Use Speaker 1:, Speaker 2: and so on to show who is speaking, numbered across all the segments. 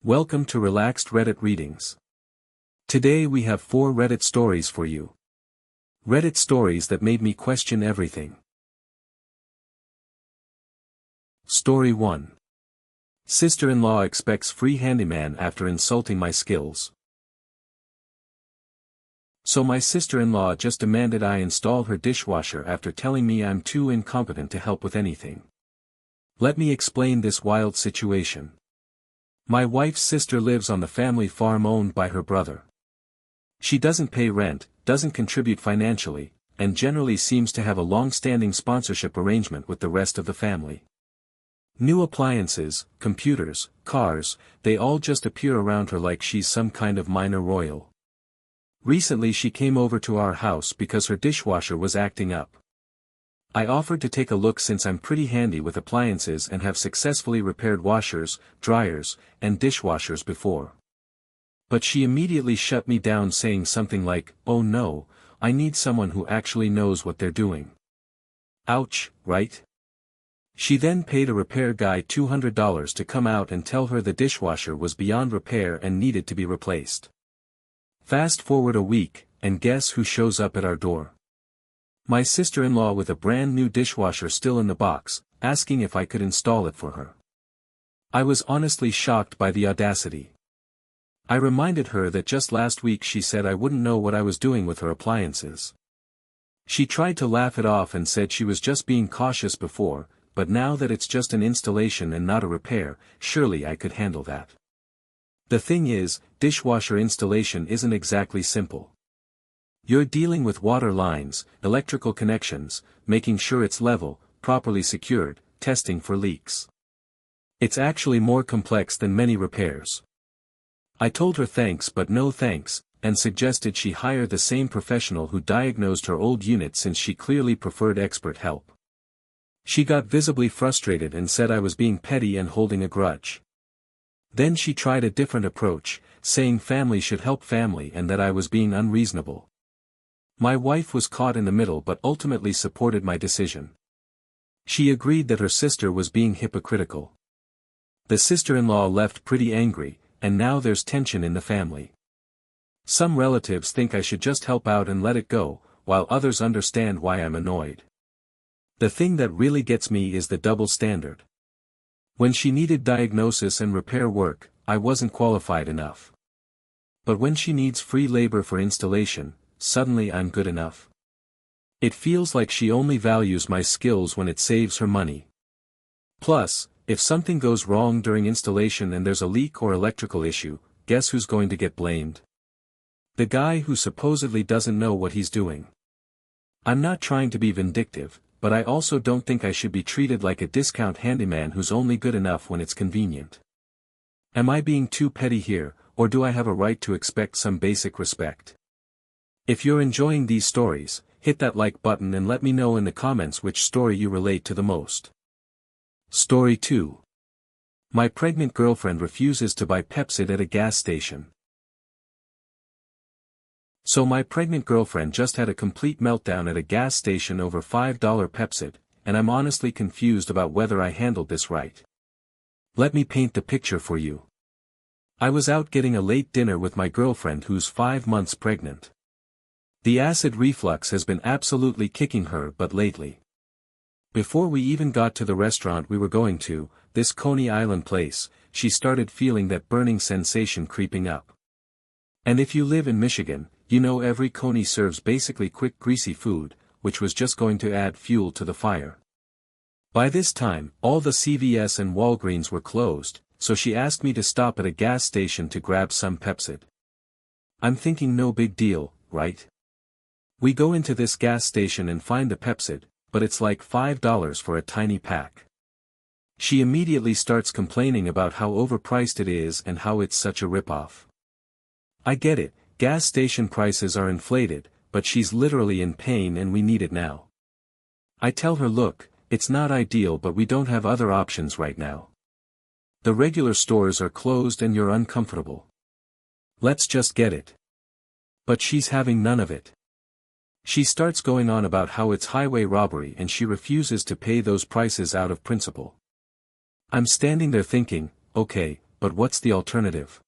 Speaker 1: Welcome to Relaxed Reddit Readings. Today we have 4 Reddit stories for you. Reddit stories that made me question everything. Story 1. Sister-in-law expects free handyman after insulting my skills. So my sister-in-law just demanded I install her dishwasher after telling me I'm too incompetent to help with anything. Let me explain this wild situation. My wife's sister lives on the family farm owned by her brother. She doesn't pay rent, doesn't contribute financially, and generally seems to have a long-standing sponsorship arrangement with the rest of the family. New appliances, computers, cars, they all just appear around her like she's some kind of minor royal. Recently she came over to our house because her dishwasher was acting up. I offered to take a look since I'm pretty handy with appliances and have successfully repaired washers, dryers, and dishwashers before. But she immediately shut me down saying something like, "Oh no, I need someone who actually knows what they're doing." Ouch, right? She then paid a repair guy $200 to come out and tell her the dishwasher was beyond repair and needed to be replaced. Fast forward a week, and guess who shows up at our door? My sister-in-law with a brand new dishwasher still in the box, asking if I could install it for her. I was honestly shocked by the audacity. I reminded her that just last week she said I wouldn't know what I was doing with her appliances. She tried to laugh it off and said she was just being cautious before, but now that it's just an installation and not a repair, surely I could handle that. The thing is, dishwasher installation isn't exactly simple. You're dealing with water lines, electrical connections, making sure it's level, properly secured, testing for leaks. It's actually more complex than many repairs. I told her thanks but no thanks, and suggested she hire the same professional who diagnosed her old unit since she clearly preferred expert help. She got visibly frustrated and said I was being petty and holding a grudge. Then she tried a different approach, saying family should help family and that I was being unreasonable. My wife was caught in the middle but ultimately supported my decision. She agreed that her sister was being hypocritical. The sister-in-law left pretty angry, and now there's tension in the family. Some relatives think I should just help out and let it go, while others understand why I'm annoyed. The thing that really gets me is the double standard. When she needed diagnosis and repair work, I wasn't qualified enough. But when she needs free labor for installation, suddenly I'm good enough. It feels like she only values my skills when it saves her money. Plus, if something goes wrong during installation and there's a leak or electrical issue, guess who's going to get blamed? The guy who supposedly doesn't know what he's doing. I'm not trying to be vindictive, but I also don't think I should be treated like a discount handyman who's only good enough when it's convenient. Am I being too petty here, or do I have a right to expect some basic respect? If you're enjoying these stories, hit that like button and let me know in the comments which story you relate to the most. Story 2. My pregnant girlfriend refuses to buy Pepcid at a gas station. So my pregnant girlfriend just had a complete meltdown at a gas station over $5 Pepcid, and I'm honestly confused about whether I handled this right. Let me paint the picture for you. I was out getting a late dinner with my girlfriend who's 5 months pregnant. The acid reflux has been absolutely kicking her butt lately. Before we even got to the restaurant we were going to, this Coney Island place, she started feeling that burning sensation creeping up. And if you live in Michigan, you know every Coney serves basically quick greasy food, which was just going to add fuel to the fire. By this time, all the CVS and Walgreens were closed, so she asked me to stop at a gas station to grab some Pepcid. I'm thinking no big deal, right? We go into this gas station and find the Pepcid, but it's like $5 for a tiny pack. She immediately starts complaining about how overpriced it is and how it's such a ripoff. I get it, gas station prices are inflated, but she's literally in pain and we need it now. I tell her, look, it's not ideal but we don't have other options right now. The regular stores are closed and you're uncomfortable. Let's just get it. But she's having none of it. She starts going on about how it's highway robbery and she refuses to pay those prices out of principle. I'm standing there thinking, okay, but what's the alternative?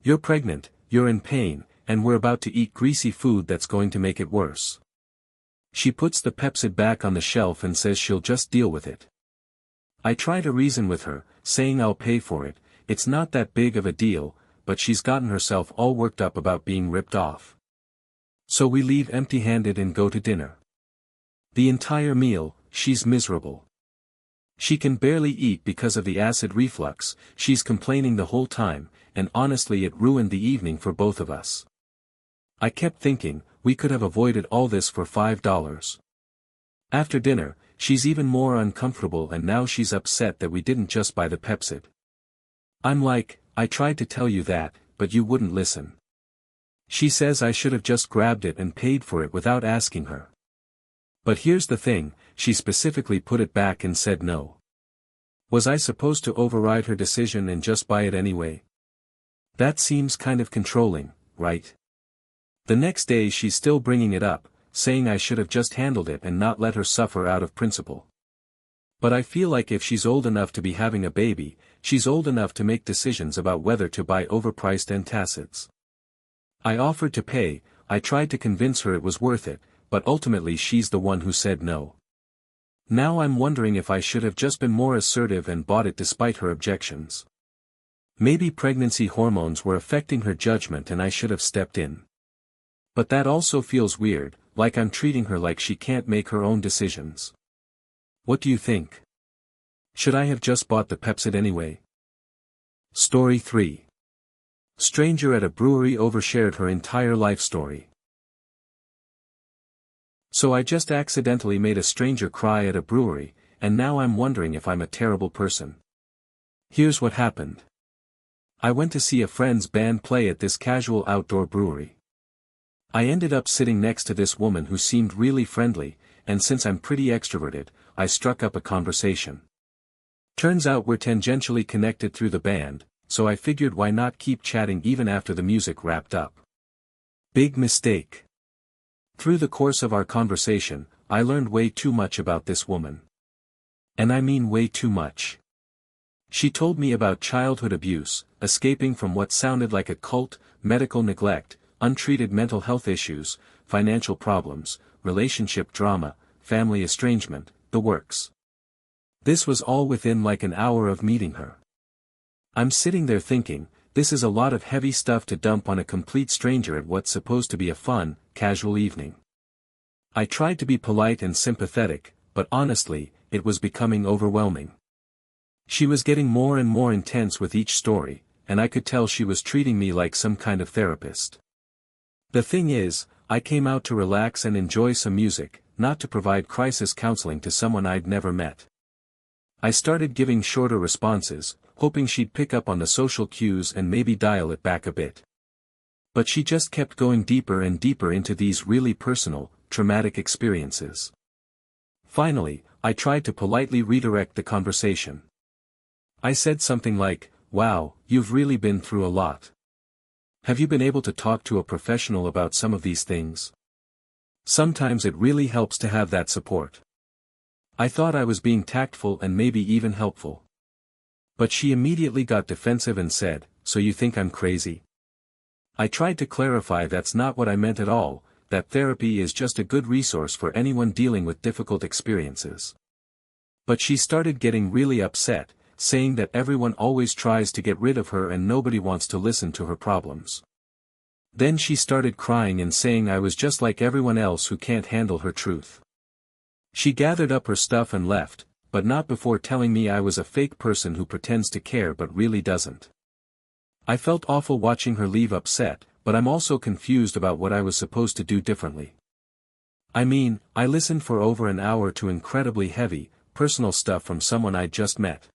Speaker 1: You're pregnant, you're in pain, and we're about to eat greasy food that's going to make it worse. She puts the Pepcid back on the shelf and says she'll just deal with it. I try to reason with her, saying I'll pay for it, it's not that big of a deal, but she's gotten herself all worked up about being ripped off. So we leave empty-handed and go to dinner. The entire meal, she's miserable. She can barely eat because of the acid reflux, she's complaining the whole time, and honestly it ruined the evening for both of us. I kept thinking, we could have avoided all this for $5. After dinner, she's even more uncomfortable and now she's upset that we didn't just buy the Pepcid. I'm like, I tried to tell you that, but you wouldn't listen. She says I should have just grabbed it and paid for it without asking her. But here's the thing, she specifically put it back and said no. Was I supposed to override her decision and just buy it anyway? That seems kind of controlling, right? The next day she's still bringing it up, saying I should have just handled it and not let her suffer out of principle. But I feel like if she's old enough to be having a baby, she's old enough to make decisions about whether to buy overpriced antacids. I offered to pay, I tried to convince her it was worth it, but ultimately she's the one who said no. Now I'm wondering if I should have just been more assertive and bought it despite her objections. Maybe pregnancy hormones were affecting her judgment and I should have stepped in. But that also feels weird, like I'm treating her like she can't make her own decisions. What do you think? Should I have just bought the Pepcid anyway? Story 3. Stranger at a brewery overshared her entire life story. So I just accidentally made a stranger cry at a brewery, and now I'm wondering if I'm a terrible person. Here's what happened. I went to see a friend's band play at this casual outdoor brewery. I ended up sitting next to this woman who seemed really friendly, and since I'm pretty extroverted, I struck up a conversation. Turns out we're tangentially connected through the band, so I figured why not keep chatting even after the music wrapped up. Big mistake. Through the course of our conversation, I learned way too much about this woman. And I mean way too much. She told me about childhood abuse, escaping from what sounded like a cult, medical neglect, untreated mental health issues, financial problems, relationship drama, family estrangement, the works. This was all within like an hour of meeting her. I'm sitting there thinking, this is a lot of heavy stuff to dump on a complete stranger at what's supposed to be a fun, casual evening. I tried to be polite and sympathetic, but honestly, it was becoming overwhelming. She was getting more and more intense with each story, and I could tell she was treating me like some kind of therapist. The thing is, I came out to relax and enjoy some music, not to provide crisis counseling to someone I'd never met. I started giving shorter responses, hoping she'd pick up on the social cues and maybe dial it back a bit. But she just kept going deeper and deeper into these really personal, traumatic experiences. Finally, I tried to politely redirect the conversation. I said something like, "Wow, you've really been through a lot. Have you been able to talk to a professional about some of these things? Sometimes it really helps to have that support." I thought I was being tactful and maybe even helpful. But she immediately got defensive and said, "So you think I'm crazy?" I tried to clarify that's not what I meant at all, that therapy is just a good resource for anyone dealing with difficult experiences. But she started getting really upset, saying that everyone always tries to get rid of her and nobody wants to listen to her problems. Then she started crying and saying I was just like everyone else who can't handle her truth. She gathered up her stuff and left, but not before telling me I was a fake person who pretends to care but really doesn't. I felt awful watching her leave upset, but I'm also confused about what I was supposed to do differently. I mean, I listened for over an hour to incredibly heavy, personal stuff from someone I'd just met.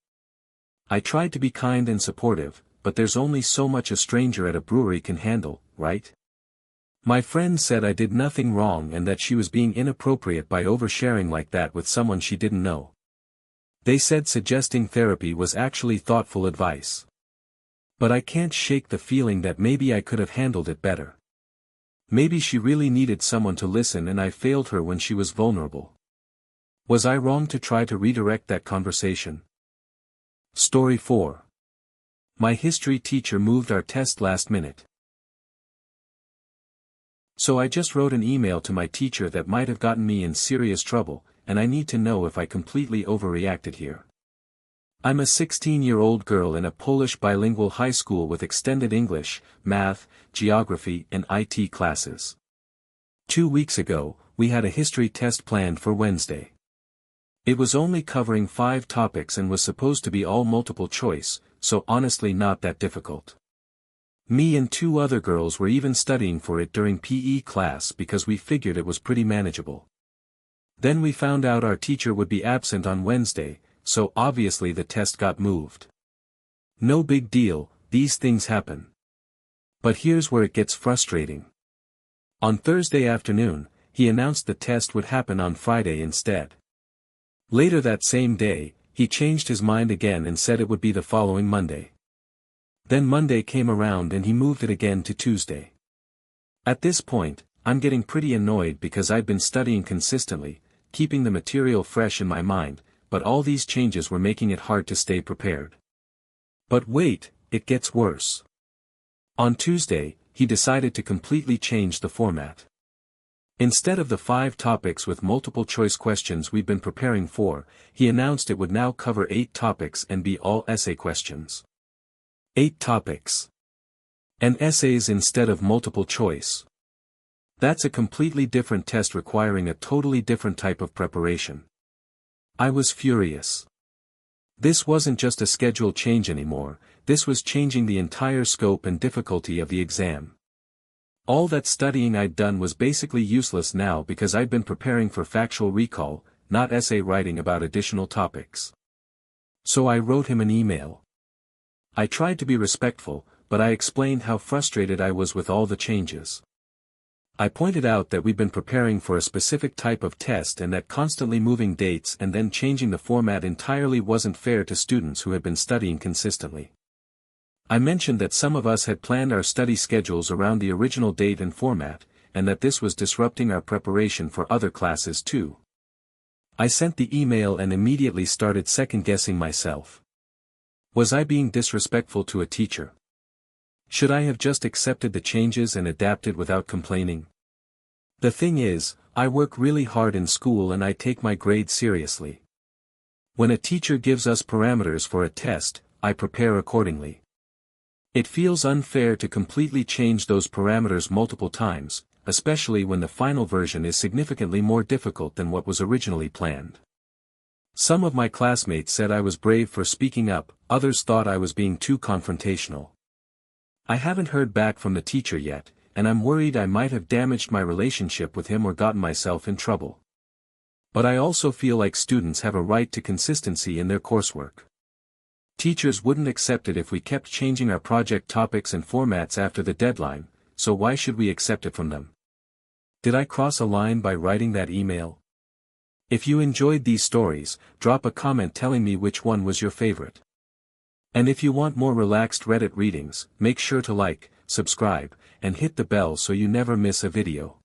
Speaker 1: I tried to be kind and supportive, but there's only so much a stranger at a brewery can handle, right? My friend said I did nothing wrong and that she was being inappropriate by oversharing like that with someone she didn't know. They said suggesting therapy was actually thoughtful advice. But I can't shake the feeling that maybe I could have handled it better. Maybe she really needed someone to listen and I failed her when she was vulnerable. Was I wrong to try to redirect that conversation? Story 4. My history teacher moved our test last minute. So I just wrote an email to my teacher that might have gotten me in serious trouble, and I need to know if I completely overreacted here. I'm a 16-year-old girl in a Polish bilingual high school with extended English, math, geography and IT classes. 2 weeks ago, we had a history test planned for Wednesday. It was only covering 5 topics and was supposed to be all multiple choice, so honestly not that difficult. Me and 2 other girls were even studying for it during PE class because we figured it was pretty manageable. Then we found out our teacher would be absent on Wednesday, so obviously the test got moved. No big deal, these things happen. But here's where it gets frustrating. On Thursday afternoon, he announced the test would happen on Friday instead. Later that same day, he changed his mind again and said it would be the following Monday. Then Monday came around and he moved it again to Tuesday. At this point, I'm getting pretty annoyed because I've been studying consistently, keeping the material fresh in my mind, but all these changes were making it hard to stay prepared. But wait, it gets worse. On Tuesday, he decided to completely change the format. Instead of the 5 topics with multiple choice questions we've been preparing for, he announced it would now cover 8 topics and be all essay questions. 8 topics. And essays instead of multiple choice. That's a completely different test requiring a totally different type of preparation. I was furious. This wasn't just a schedule change anymore, this was changing the entire scope and difficulty of the exam. All that studying I'd done was basically useless now because I'd been preparing for factual recall, not essay writing about additional topics. So I wrote him an email. I tried to be respectful, but I explained how frustrated I was with all the changes. I pointed out that we'd been preparing for a specific type of test and that constantly moving dates and then changing the format entirely wasn't fair to students who had been studying consistently. I mentioned that some of us had planned our study schedules around the original date and format, and that this was disrupting our preparation for other classes too. I sent the email and immediately started second-guessing myself. Was I being disrespectful to a teacher? Should I have just accepted the changes and adapted without complaining? The thing is, I work really hard in school and I take my grades seriously. When a teacher gives us parameters for a test, I prepare accordingly. It feels unfair to completely change those parameters multiple times, especially when the final version is significantly more difficult than what was originally planned. Some of my classmates said I was brave for speaking up, others thought I was being too confrontational. I haven't heard back from the teacher yet, and I'm worried I might have damaged my relationship with him or gotten myself in trouble. But I also feel like students have a right to consistency in their coursework. Teachers wouldn't accept it if we kept changing our project topics and formats after the deadline, so why should we accept it from them? Did I cross a line by writing that email? If you enjoyed these stories, drop a comment telling me which one was your favorite. And if you want more relaxed Reddit readings, make sure to like, subscribe, and hit the bell so you never miss a video.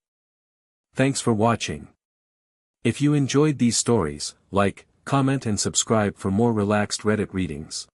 Speaker 1: Thanks for watching. If you enjoyed these stories, like, comment and subscribe for more relaxed Reddit readings.